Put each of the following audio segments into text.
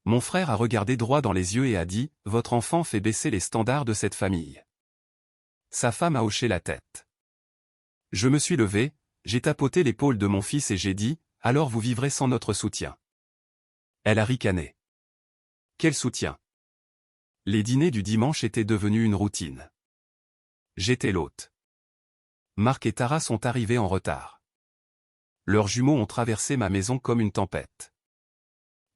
Mon frère a regardé droit dans les yeux et a dit, « Votre enfant fait baisser les standards de cette famille. » Sa femme a hoché la tête. Je me suis levé, j'ai tapoté l'épaule de mon fils et j'ai dit, « Alors vous vivrez sans notre soutien. » Elle a ricané. Quel soutien? Les dîners du dimanche étaient devenus une routine. J'étais l'hôte. Marc et Tara sont arrivés en retard. Leurs jumeaux ont traversé ma maison comme une tempête.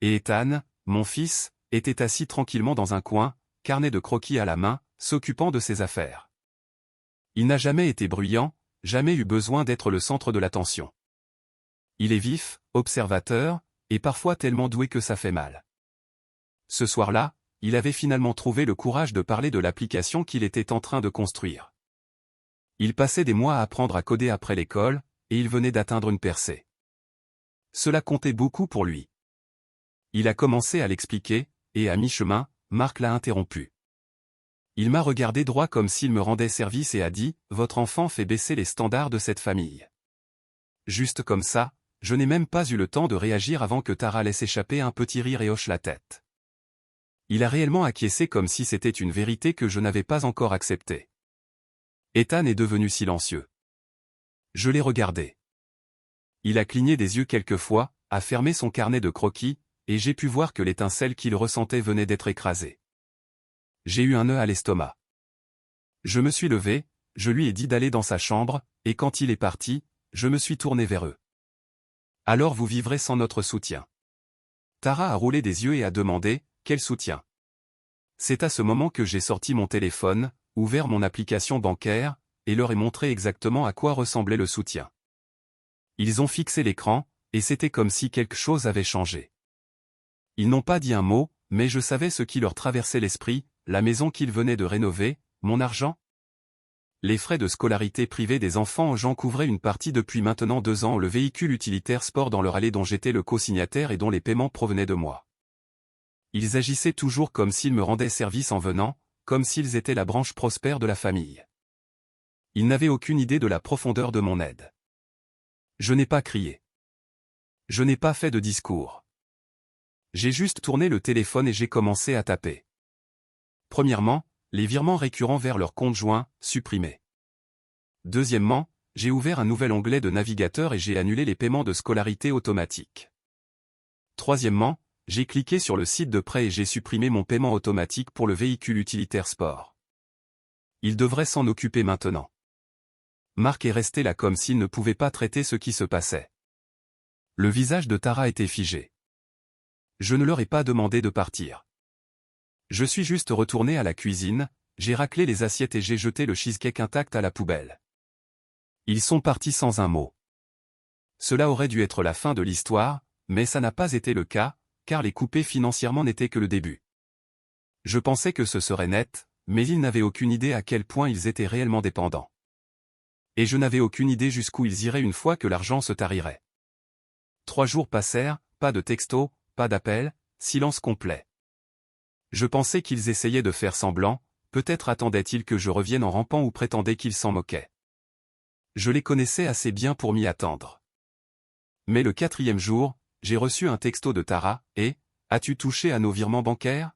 Et Ethan, mon fils, était assis tranquillement dans un coin, carnet de croquis à la main, s'occupant de ses affaires. Il n'a jamais été bruyant, jamais eu besoin d'être le centre de l'attention. Il est vif, observateur, et parfois tellement doué que ça fait mal. Ce soir-là, il avait finalement trouvé le courage de parler de l'application qu'il était en train de construire. Il passait des mois à apprendre à coder après l'école, et il venait d'atteindre une percée. Cela comptait beaucoup pour lui. Il a commencé à l'expliquer, et à mi-chemin, Marc l'a interrompu. Il m'a regardé droit comme s'il me rendait service et a dit, « Votre enfant fait baisser les standards de cette famille. » Juste comme ça, je n'ai même pas eu le temps de réagir avant que Tara laisse échapper un petit rire et hoche la tête. Il a réellement acquiescé comme si c'était une vérité que je n'avais pas encore acceptée. Ethan est devenu silencieux. Je l'ai regardé. Il a cligné des yeux quelquefois, a fermé son carnet de croquis, et j'ai pu voir que l'étincelle qu'il ressentait venait d'être écrasée. J'ai eu un nœud à l'estomac. Je me suis levé, je lui ai dit d'aller dans sa chambre, et quand il est parti, je me suis tourné vers eux. « Alors vous vivrez sans notre soutien. » Tara a roulé des yeux et a demandé, « Quel soutien ?» C'est à ce moment que j'ai sorti mon téléphone, ouvert mon application bancaire, et leur ai montré exactement à quoi ressemblait le soutien. Ils ont fixé l'écran, et c'était comme si quelque chose avait changé. Ils n'ont pas dit un mot, mais je savais ce qui leur traversait l'esprit, la maison qu'ils venaient de rénover, mon argent. Les frais de scolarité privée des enfants j'en couvraient une partie depuis maintenant 2 ans, le véhicule utilitaire sport dans leur allée dont j'étais le co-signataire et dont les paiements provenaient de moi. Ils agissaient toujours comme s'ils me rendaient service en venant, comme s'ils étaient la branche prospère de la famille. Ils n'avaient aucune idée de la profondeur de mon aide. Je n'ai pas crié. Je n'ai pas fait de discours. J'ai juste tourné le téléphone et j'ai commencé à taper. Premièrement, les virements récurrents vers leur compte joint, supprimés. Deuxièmement, j'ai ouvert un nouvel onglet de navigateur et j'ai annulé les paiements de scolarité automatiques. Troisièmement, j'ai cliqué sur le site de prêt et j'ai supprimé mon paiement automatique pour le véhicule utilitaire sport. Il devrait s'en occuper maintenant. Marc est resté là comme s'il ne pouvait pas traiter ce qui se passait. Le visage de Tara était figé. Je ne leur ai pas demandé de partir. Je suis juste retourné à la cuisine, j'ai raclé les assiettes et j'ai jeté le cheesecake intact à la poubelle. Ils sont partis sans un mot. Cela aurait dû être la fin de l'histoire, mais ça n'a pas été le cas, car les couper financièrement n'était que le début. Je pensais que ce serait net, mais ils n'avaient aucune idée à quel point ils étaient réellement dépendants. Et je n'avais aucune idée jusqu'où ils iraient une fois que l'argent se tarirait. 3 jours passèrent, pas de texto, pas d'appel, silence complet. Je pensais qu'ils essayaient de faire semblant, peut-être attendaient-ils que je revienne en rampant ou prétendaient qu'ils s'en moquaient. Je les connaissais assez bien pour m'y attendre. Mais le 4e jour, j'ai reçu un texto de Tara, et « As-tu touché à nos virements bancaires ?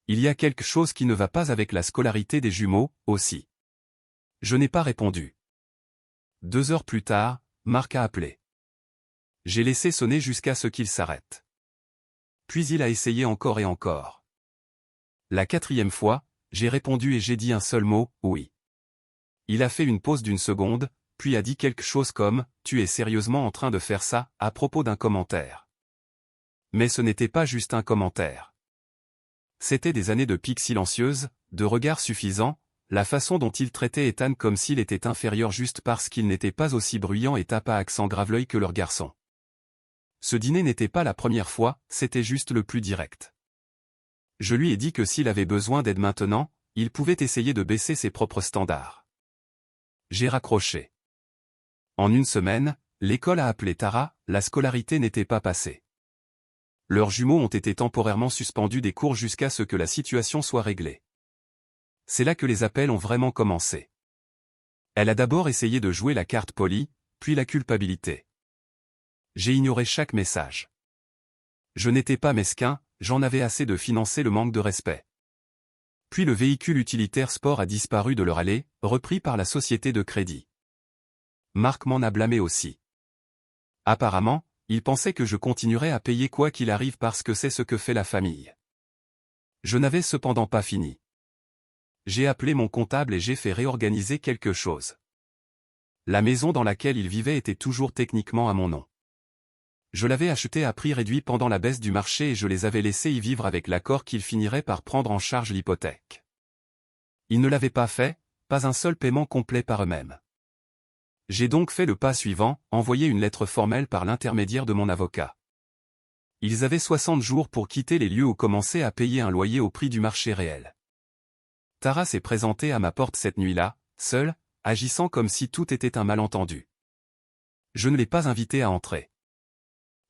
Il y a quelque chose qui ne va pas avec la scolarité des jumeaux, aussi. » Je n'ai pas répondu. 2 heures plus tard, Marc a appelé. J'ai laissé sonner jusqu'à ce qu'il s'arrête. Puis il a essayé encore et encore. La 4e fois, j'ai répondu et j'ai dit un seul mot, oui. Il a fait une pause d'1 seconde, puis a dit quelque chose comme « Tu es sérieusement en train de faire ça ?» à propos d'un commentaire. Mais ce n'était pas juste un commentaire. C'était des années de piques silencieuses, de regards suffisants, la façon dont il traitait Ethan comme s'il était inférieur juste parce qu'il n'était pas aussi bruyant et tape à accent grave l'œil que leur garçon. Ce dîner n'était pas la première fois, c'était juste le plus direct. Je lui ai dit que s'il avait besoin d'aide maintenant, il pouvait essayer de baisser ses propres standards. J'ai raccroché. En 1 semaine, l'école a appelé Tara, la scolarité n'était pas passée. Leurs jumeaux ont été temporairement suspendus des cours jusqu'à ce que la situation soit réglée. C'est là que les appels ont vraiment commencé. Elle a d'abord essayé de jouer la carte polie, puis la culpabilité. J'ai ignoré chaque message. Je n'étais pas mesquin, j'en avais assez de financer le manque de respect. Puis le véhicule utilitaire sport a disparu de leur allée, repris par la société de crédit. Marc m'en a blâmé aussi. Apparemment, il pensait que je continuerais à payer quoi qu'il arrive parce que c'est ce que fait la famille. Je n'avais cependant pas fini. J'ai appelé mon comptable et j'ai fait réorganiser quelque chose. La maison dans laquelle il vivait était toujours techniquement à mon nom. Je l'avais achetée à prix réduit pendant la baisse du marché et je les avais laissés y vivre avec l'accord qu'ils finiraient par prendre en charge l'hypothèque. Ils ne l'avaient pas fait, pas un seul paiement complet par eux-mêmes. J'ai donc fait le pas suivant, envoyer une lettre formelle par l'intermédiaire de mon avocat. Ils avaient 60 jours pour quitter les lieux ou commencer à payer un loyer au prix du marché réel. Tara s'est présentée à ma porte cette nuit-là, seule, agissant comme si tout était un malentendu. Je ne l'ai pas invitée à entrer.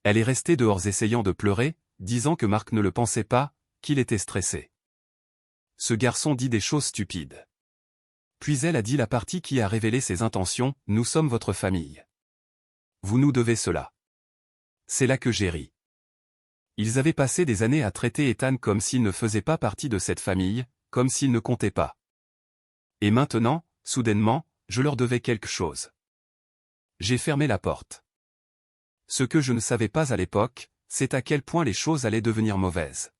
Elle est restée dehors essayant de pleurer, disant que Marc ne le pensait pas, qu'il était stressé. Ce garçon dit des choses stupides. Puis elle a dit la partie qui a révélé ses intentions, « Nous sommes votre famille. Vous nous devez cela. » C'est là que j'ai ri. Ils avaient passé des années à traiter Ethan comme s'il ne faisait pas partie de cette famille, comme s'il ne comptait pas. Et maintenant, soudainement, je leur devais quelque chose. J'ai fermé la porte. Ce que je ne savais pas à l'époque, c'est à quel point les choses allaient devenir mauvaises.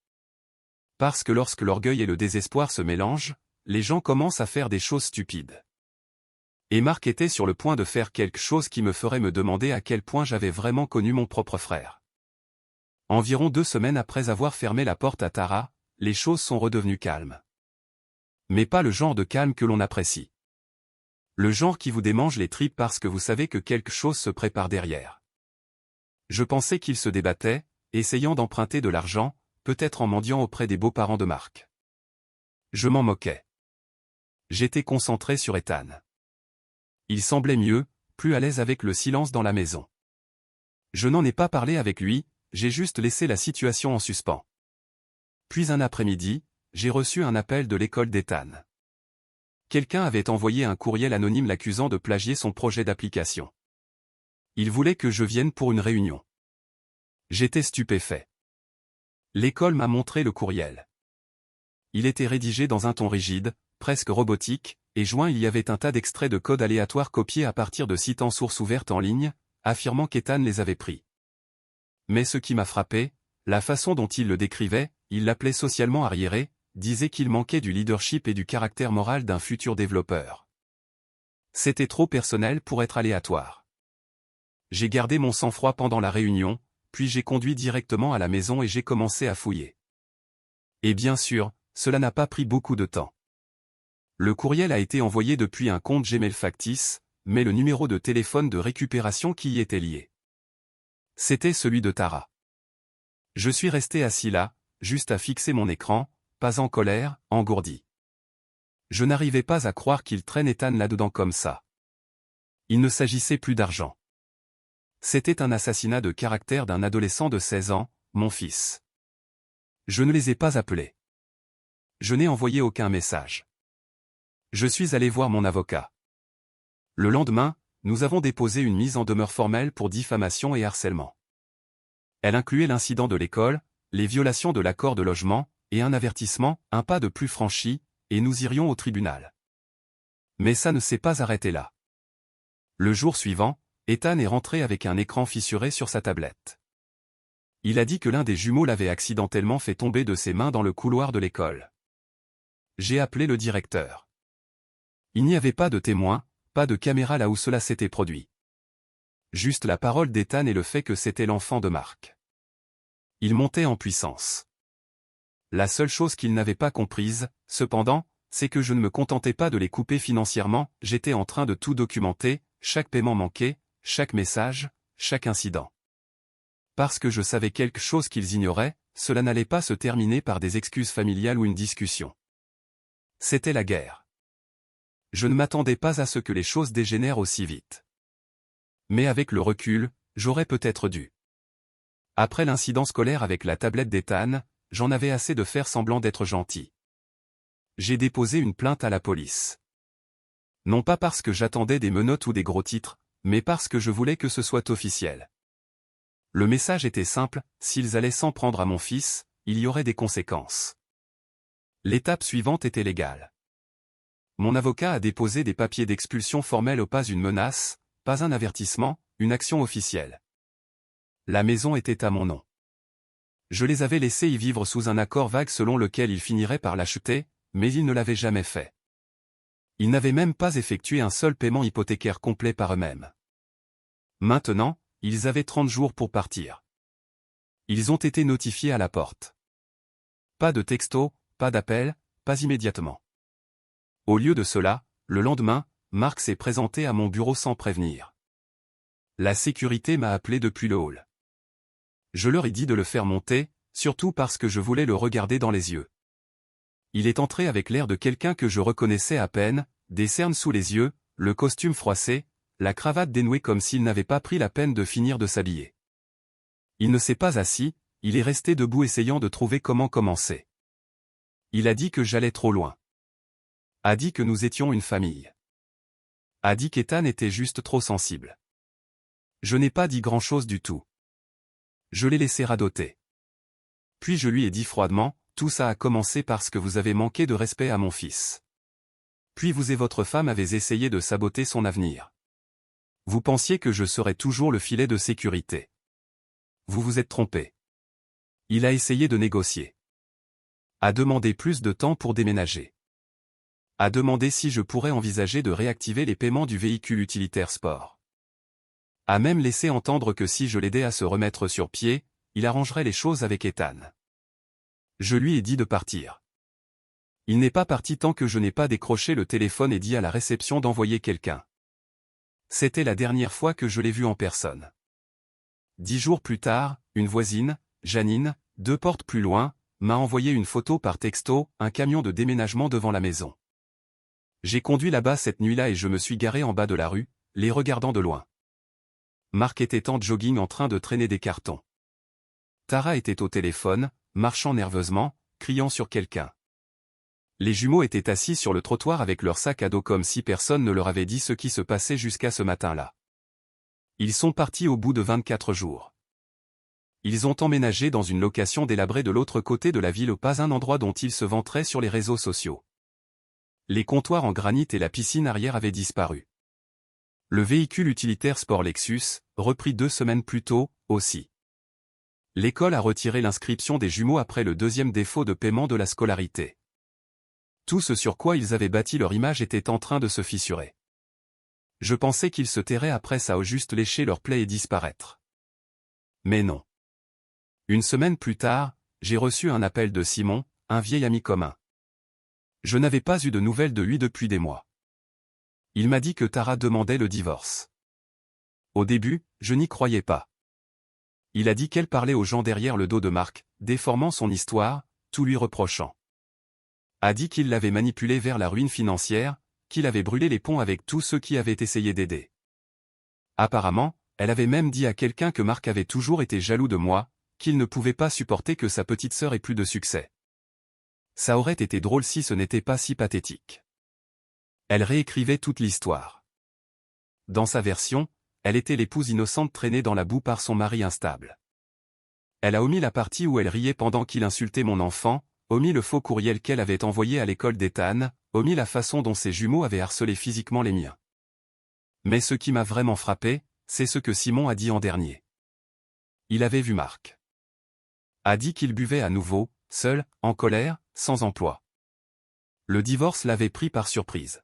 Parce que lorsque l'orgueil et le désespoir se mélangent, les gens commencent à faire des choses stupides. Et Marc était sur le point de faire quelque chose qui me ferait me demander à quel point j'avais vraiment connu mon propre frère. Environ 2 semaines après avoir fermé la porte à Tara, les choses sont redevenues calmes. Mais pas le genre de calme que l'on apprécie. Le genre qui vous démange les tripes parce que vous savez que quelque chose se prépare derrière. Je pensais qu'ils se débattaient, essayant d'emprunter de l'argent, peut-être en mendiant auprès des beaux-parents de Marc. Je m'en moquais. J'étais concentré sur Ethan. Il semblait mieux, plus à l'aise avec le silence dans la maison. Je n'en ai pas parlé avec lui, j'ai juste laissé la situation en suspens. Puis un après-midi, j'ai reçu un appel de l'école d'Ethan. Quelqu'un avait envoyé un courriel anonyme l'accusant de plagier son projet d'application. Il voulait que je vienne pour une réunion. J'étais stupéfait. L'école m'a montré le courriel. Il était rédigé dans un ton rigide, presque robotique, et joint il y avait un tas d'extraits de code aléatoires copiés à partir de sites en source ouverte en ligne, affirmant qu'Ethan les avait pris. Mais ce qui m'a frappé, la façon dont il le décrivait, il l'appelait socialement arriéré, disait qu'il manquait du leadership et du caractère moral d'un futur développeur. C'était trop personnel pour être aléatoire. J'ai gardé mon sang-froid pendant la réunion, puis j'ai conduit directement à la maison et j'ai commencé à fouiller. Et bien sûr, cela n'a pas pris beaucoup de temps. Le courriel a été envoyé depuis un compte Gmail factice, mais le numéro de téléphone de récupération qui y était lié. C'était celui de Tara. Je suis resté assis là, juste à fixer mon écran, pas en colère, engourdi. Je n'arrivais pas à croire qu'il traîne Ethan là-dedans comme ça. Il ne s'agissait plus d'argent. C'était un assassinat de caractère d'un adolescent de 16 ans, mon fils. Je ne les ai pas appelés. Je n'ai envoyé aucun message. Je suis allé voir mon avocat. Le lendemain, nous avons déposé une mise en demeure formelle pour diffamation et harcèlement. Elle incluait l'incident de l'école, les violations de l'accord de logement, et un avertissement, un pas de plus franchi, et nous irions au tribunal. Mais ça ne s'est pas arrêté là. Le jour suivant, Ethan est rentré avec un écran fissuré sur sa tablette. Il a dit que l'un des jumeaux l'avait accidentellement fait tomber de ses mains dans le couloir de l'école. J'ai appelé le directeur. Il n'y avait pas de témoin, pas de caméra là où cela s'était produit. Juste la parole d'Ethan et le fait que c'était l'enfant de Marc. Il montait en puissance. La seule chose qu'il n'avait pas comprise, cependant, c'est que je ne me contentais pas de les couper financièrement, j'étais en train de tout documenter, chaque paiement manqué, chaque message, chaque incident. Parce que je savais quelque chose qu'ils ignoraient, cela n'allait pas se terminer par des excuses familiales ou une discussion. C'était la guerre. Je ne m'attendais pas à ce que les choses dégénèrent aussi vite. Mais avec le recul, j'aurais peut-être dû. Après l'incident scolaire avec la tablette d'Ethan, j'en avais assez de faire semblant d'être gentil. J'ai déposé une plainte à la police. Non pas parce que j'attendais des menottes ou des gros titres, mais parce que je voulais que ce soit officiel. Le message était simple, s'ils allaient s'en prendre à mon fils, il y aurait des conséquences. L'étape suivante était légale. Mon avocat a déposé des papiers d'expulsion formels, pas une menace, pas un avertissement, une action officielle. La maison était à mon nom. Je les avais laissés y vivre sous un accord vague selon lequel ils finiraient par l'acheter, mais ils ne l'avaient jamais fait. Ils n'avaient même pas effectué un seul paiement hypothécaire complet par eux-mêmes. Maintenant, ils avaient 30 jours pour partir. Ils ont été notifiés à la porte. Pas de texto, pas d'appel, pas immédiatement. Au lieu de cela, le lendemain, Marc s'est présenté à mon bureau sans prévenir. La sécurité m'a appelé depuis le hall. Je leur ai dit de le faire monter, surtout parce que je voulais le regarder dans les yeux. Il est entré avec l'air de quelqu'un que je reconnaissais à peine, des cernes sous les yeux, le costume froissé, la cravate dénouée comme s'il n'avait pas pris la peine de finir de s'habiller. Il ne s'est pas assis, il est resté debout essayant de trouver comment commencer. Il a dit que j'allais trop loin. A dit que nous étions une famille. A dit qu'Ethan était juste trop sensible. Je n'ai pas dit grand-chose du tout. Je l'ai laissé radoter. Puis je lui ai dit froidement, tout ça a commencé parce que vous avez manqué de respect à mon fils. Puis vous et votre femme avez essayé de saboter son avenir. Vous pensiez que je serais toujours le filet de sécurité. Vous vous êtes trompé. Il a essayé de négocier. A demandé plus de temps pour déménager. A demandé si je pourrais envisager de réactiver les paiements du véhicule utilitaire sport. A même laissé entendre que si je l'aidais à se remettre sur pied, il arrangerait les choses avec Ethan. Je lui ai dit de partir. Il n'est pas parti tant que je n'ai pas décroché le téléphone et dit à la réception d'envoyer quelqu'un. C'était la dernière fois que je l'ai vu en personne. 10 jours plus tard, une voisine, Janine, 2 portes plus loin, m'a envoyé une photo par texto, un camion de déménagement devant la maison. J'ai conduit là-bas cette nuit-là et je me suis garé en bas de la rue, les regardant de loin. Marc était en jogging en train de traîner des cartons. Tara était au téléphone, marchant nerveusement, criant sur quelqu'un. Les jumeaux étaient assis sur le trottoir avec leur sac à dos comme si personne ne leur avait dit ce qui se passait jusqu'à ce matin-là. Ils sont partis au bout de 24 jours. Ils ont emménagé dans une location délabrée de l'autre côté de la ville, pas un endroit dont ils se vanteraient sur les réseaux sociaux. Les comptoirs en granit et la piscine arrière avaient disparu. Le véhicule utilitaire sport Lexus, repris 2 semaines plus tôt, aussi. L'école a retiré l'inscription des jumeaux après le 2e défaut de paiement de la scolarité. Tout ce sur quoi ils avaient bâti leur image était en train de se fissurer. Je pensais qu'ils se tairaient après ça, au juste lécher leur plaie et disparaître. Mais non. Une semaine plus tard, j'ai reçu un appel de Simon, un vieil ami commun. Je n'avais pas eu de nouvelles de lui depuis des mois. Il m'a dit que Tara demandait le divorce. Au début, je n'y croyais pas. Il a dit qu'elle parlait aux gens derrière le dos de Marc, déformant son histoire, tout lui reprochant. A dit qu'il l'avait manipulé vers la ruine financière, qu'il avait brûlé les ponts avec tous ceux qui avaient essayé d'aider. Apparemment, elle avait même dit à quelqu'un que Marc avait toujours été jaloux de moi, qu'il ne pouvait pas supporter que sa petite sœur ait plus de succès. Ça aurait été drôle si ce n'était pas si pathétique. Elle réécrivait toute l'histoire. Dans sa version, elle était l'épouse innocente traînée dans la boue par son mari instable. Elle a omis la partie où elle riait pendant qu'il insultait mon enfant, omis le faux courriel qu'elle avait envoyé à l'école d'Ethan, omis la façon dont ses jumeaux avaient harcelé physiquement les miens. Mais ce qui m'a vraiment frappé, c'est ce que Simon a dit en dernier. Il avait vu Marc. A dit qu'il buvait à nouveau, seul, en colère, sans emploi. Le divorce l'avait pris par surprise.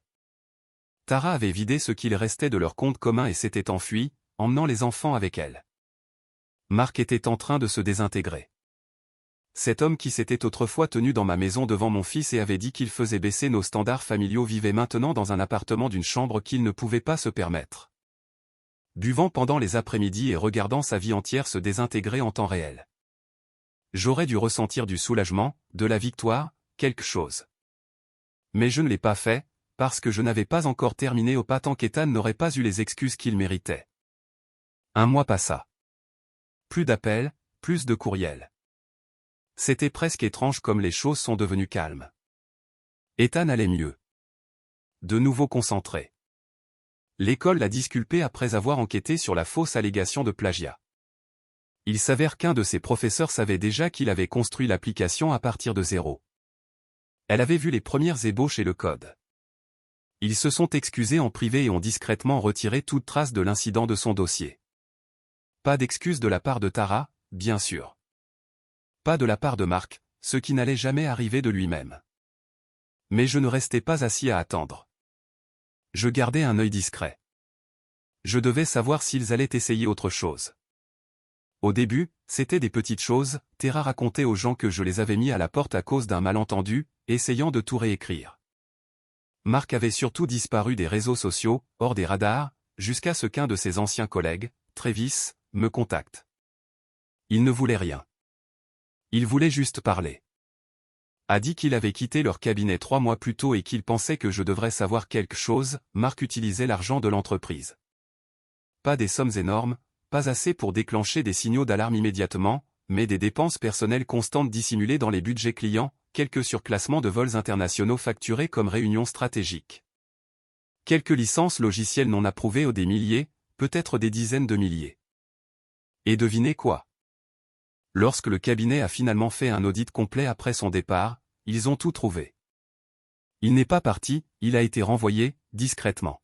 Tara avait vidé ce qu'il restait de leur compte commun et s'était enfuie, emmenant les enfants avec elle. Marc était en train de se désintégrer. Cet homme qui s'était autrefois tenu dans ma maison devant mon fils et avait dit qu'il faisait baisser nos standards familiaux vivait maintenant dans un appartement d'une chambre qu'il ne pouvait pas se permettre. Buvant pendant les après-midi et regardant sa vie entière se désintégrer en temps réel. J'aurais dû ressentir du soulagement, de la victoire, quelque chose. Mais je ne l'ai pas fait, parce que je n'avais pas encore terminé au pas tant qu'Ethan n'aurait pas eu les excuses qu'il méritait. Un mois passa. Plus d'appels, plus de courriels. C'était presque étrange comme les choses sont devenues calmes. Ethan allait mieux. De nouveau concentré. L'école l'a disculpé après avoir enquêté sur la fausse allégation de plagiat. Il s'avère qu'un de ses professeurs savait déjà qu'il avait construit l'application à partir de zéro. Elle avait vu les premières ébauches et le code. Ils se sont excusés en privé et ont discrètement retiré toute trace de l'incident de son dossier. Pas d'excuse de la part de Tara, bien sûr. Pas de la part de Mark, ce qui n'allait jamais arriver de lui-même. Mais je ne restais pas assis à attendre. Je gardais un œil discret. Je devais savoir s'ils allaient essayer autre chose. Au début, c'était des petites choses. Tara racontait aux gens que je les avais mis à la porte à cause d'un malentendu, essayant de tout réécrire. Mark avait surtout disparu des réseaux sociaux, hors des radars, jusqu'à ce qu'un de ses anciens collègues, Travis, me contacte. Il ne voulait rien. Il voulait juste parler. A dit qu'il avait quitté leur cabinet 3 mois plus tôt et qu'il pensait que je devrais savoir quelque chose. Mark utilisait l'argent de l'entreprise. Pas des sommes énormes, pas assez pour déclencher des signaux d'alarme immédiatement, mais des dépenses personnelles constantes dissimulées dans les budgets clients, quelques surclassements de vols internationaux facturés comme réunions stratégiques. Quelques licences logicielles non approuvées ou des milliers, peut-être des dizaines de milliers. Et devinez quoi? Lorsque le cabinet a finalement fait un audit complet après son départ, ils ont tout trouvé. Il n'est pas parti, il a été renvoyé, discrètement.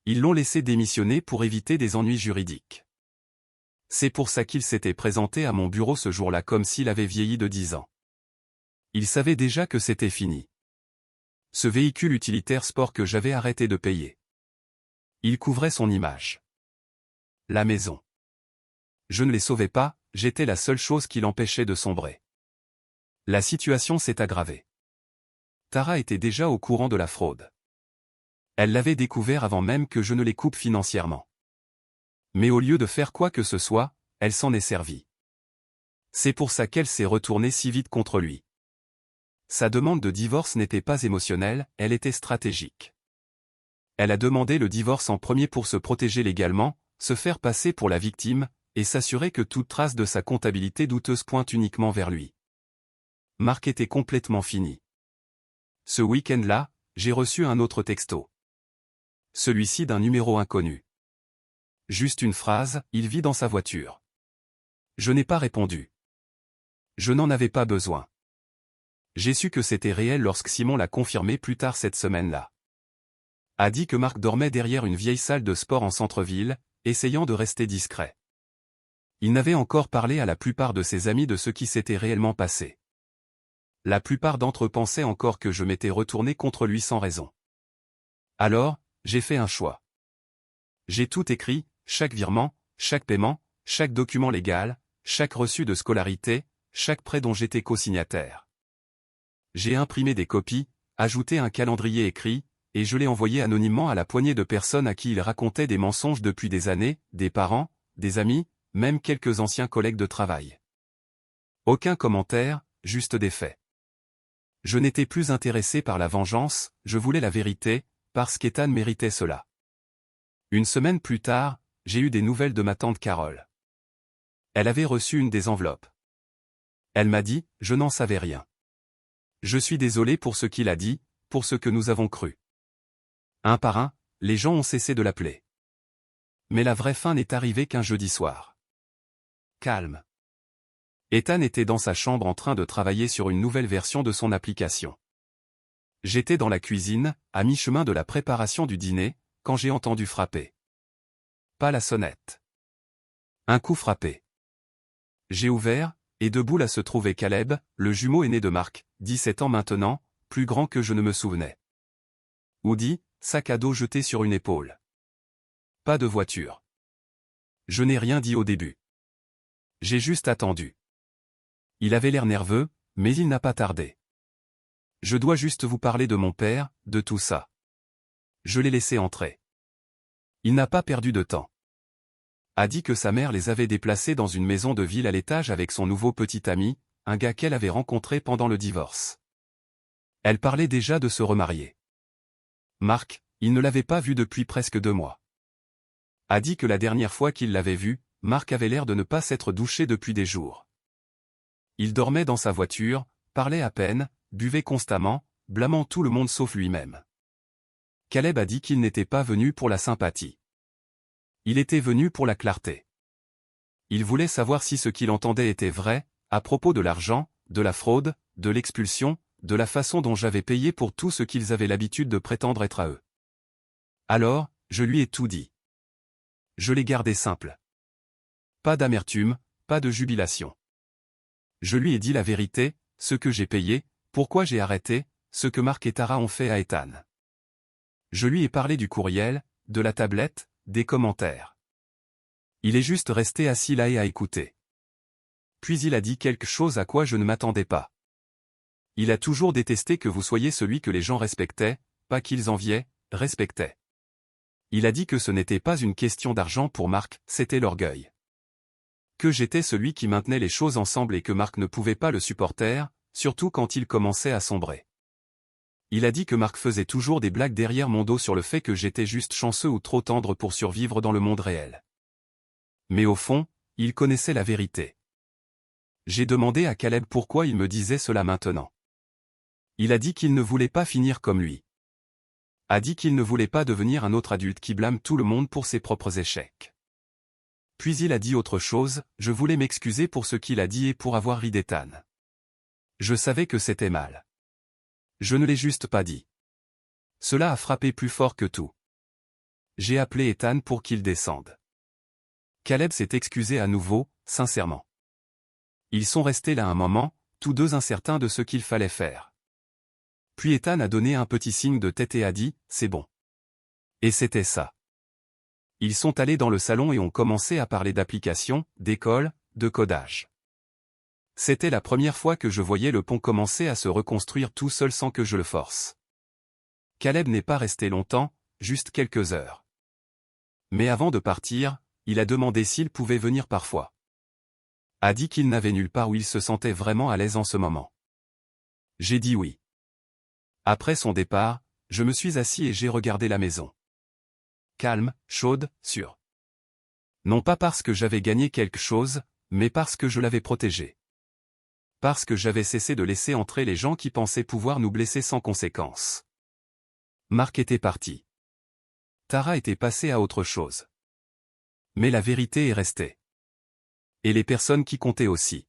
Ils l'ont laissé démissionner pour éviter des ennuis juridiques. C'est pour ça qu'il s'était présenté à mon bureau ce jour-là comme s'il avait vieilli de 10 ans. Il savait déjà que c'était fini. Ce véhicule utilitaire sport que j'avais arrêté de payer. Il couvrait son image. La maison. Je ne les sauvais pas, j'étais la seule chose qui l'empêchait de sombrer. La situation s'est aggravée. Tara était déjà au courant de la fraude. Elle l'avait découvert avant même que je ne les coupe financièrement. Mais au lieu de faire quoi que ce soit, elle s'en est servie. C'est pour ça qu'elle s'est retournée si vite contre lui. Sa demande de divorce n'était pas émotionnelle, elle était stratégique. Elle a demandé le divorce en premier pour se protéger légalement, se faire passer pour la victime, et s'assurer que toute trace de sa comptabilité douteuse pointe uniquement vers lui. Mark était complètement fini. Ce week-end-là, j'ai reçu un autre texto. Celui-ci d'un numéro inconnu. Juste une phrase, il vit dans sa voiture. Je n'ai pas répondu. Je n'en avais pas besoin. J'ai su que c'était réel lorsque Simon l'a confirmé plus tard cette semaine-là. A dit que Mark dormait derrière une vieille salle de sport en centre-ville, essayant de rester discret. Il n'avait encore parlé à la plupart de ses amis de ce qui s'était réellement passé. La plupart d'entre eux pensaient encore que je m'étais retourné contre lui sans raison. Alors, j'ai fait un choix. J'ai tout écrit, chaque virement, chaque paiement, chaque document légal, chaque reçu de scolarité, chaque prêt dont j'étais co-signataire. J'ai imprimé des copies, ajouté un calendrier écrit, et je l'ai envoyé anonymement à la poignée de personnes à qui il racontait des mensonges depuis des années, des parents, des amis, même quelques anciens collègues de travail. Aucun commentaire, juste des faits. Je n'étais plus intéressé par la vengeance, je voulais la vérité, parce qu'Ethan méritait cela. Une semaine plus tard, j'ai eu des nouvelles de ma tante Carole. Elle avait reçu une des enveloppes. Elle m'a dit, je n'en savais rien. Je suis désolé pour ce qu'il a dit, pour ce que nous avons cru. Un par un, les gens ont cessé de l'appeler. Mais la vraie fin n'est arrivée qu'un jeudi soir. Calme. Ethan était dans sa chambre en train de travailler sur une nouvelle version de son application. J'étais dans la cuisine, à mi-chemin de la préparation du dîner, quand j'ai entendu frapper. Pas la sonnette. Un coup frappé. J'ai ouvert, et debout là se trouvait Caleb, le jumeau aîné de Mark, 17 ans maintenant, plus grand que je ne me souvenais. Woody, sac à dos jeté sur une épaule. Pas de voiture. Je n'ai rien dit au début. J'ai juste attendu. Il avait l'air nerveux, mais il n'a pas tardé. Je dois juste vous parler de mon père, de tout ça. Je l'ai laissé entrer. Il n'a pas perdu de temps. A dit que sa mère les avait déplacés dans une maison de ville à l'étage avec son nouveau petit ami, un gars qu'elle avait rencontré pendant le divorce. Elle parlait déjà de se remarier. Mark, il ne l'avait pas vu depuis presque 2 mois. A dit que la dernière fois qu'il l'avait vu, Mark avait l'air de ne pas s'être douché depuis des jours. Il dormait dans sa voiture, parlait à peine, buvait constamment, blâmant tout le monde sauf lui-même. Caleb a dit qu'il n'était pas venu pour la sympathie. Il était venu pour la clarté. Il voulait savoir si ce qu'il entendait était vrai, à propos de l'argent, de la fraude, de l'expulsion, de la façon dont j'avais payé pour tout ce qu'ils avaient l'habitude de prétendre être à eux. Alors, je lui ai tout dit. Je l'ai gardé simple. Pas d'amertume, pas de jubilation. Je lui ai dit la vérité, ce que j'ai payé, pourquoi j'ai arrêté, ce que Marc et Tara ont fait à Ethan. Je lui ai parlé du courriel, de la tablette, des commentaires. Il est juste resté assis là et a écouté. Puis il a dit quelque chose à quoi je ne m'attendais pas. Il a toujours détesté que vous soyez celui que les gens respectaient, pas qu'ils enviaient, respectaient. Il a dit que ce n'était pas une question d'argent pour Marc, c'était l'orgueil. Que j'étais celui qui maintenait les choses ensemble et que Marc ne pouvait pas le supporter, surtout quand il commençait à sombrer. Il a dit que Marc faisait toujours des blagues derrière mon dos sur le fait que j'étais juste chanceux ou trop tendre pour survivre dans le monde réel. Mais au fond, il connaissait la vérité. J'ai demandé à Caleb pourquoi il me disait cela maintenant. Il a dit qu'il ne voulait pas finir comme lui. A dit qu'il ne voulait pas devenir un autre adulte qui blâme tout le monde pour ses propres échecs. Puis il a dit autre chose, je voulais m'excuser pour ce qu'il a dit et pour avoir ri d'Ethan. Je savais que c'était mal. Je ne l'ai juste pas dit. Cela a frappé plus fort que tout. J'ai appelé Ethan pour qu'il descende. Caleb s'est excusé à nouveau, sincèrement. Ils sont restés là un moment, tous deux incertains de ce qu'il fallait faire. Puis Ethan a donné un petit signe de tête et a dit, c'est bon. Et c'était ça. Ils sont allés dans le salon et ont commencé à parler d'applications, d'école, de codage. C'était la première fois que je voyais le pont commencer à se reconstruire tout seul sans que je le force. Caleb n'est pas resté longtemps, juste quelques heures. Mais avant de partir, il a demandé s'il pouvait venir parfois. A dit qu'il n'avait nulle part où il se sentait vraiment à l'aise en ce moment. J'ai dit oui. Après son départ, je me suis assis et j'ai regardé la maison. Calme, chaude, sûre. Non pas parce que j'avais gagné quelque chose, mais parce que je l'avais protégée. Parce que j'avais cessé de laisser entrer les gens qui pensaient pouvoir nous blesser sans conséquence. Marc était parti. Tara était passée à autre chose. Mais la vérité est restée. Et les personnes qui comptaient aussi.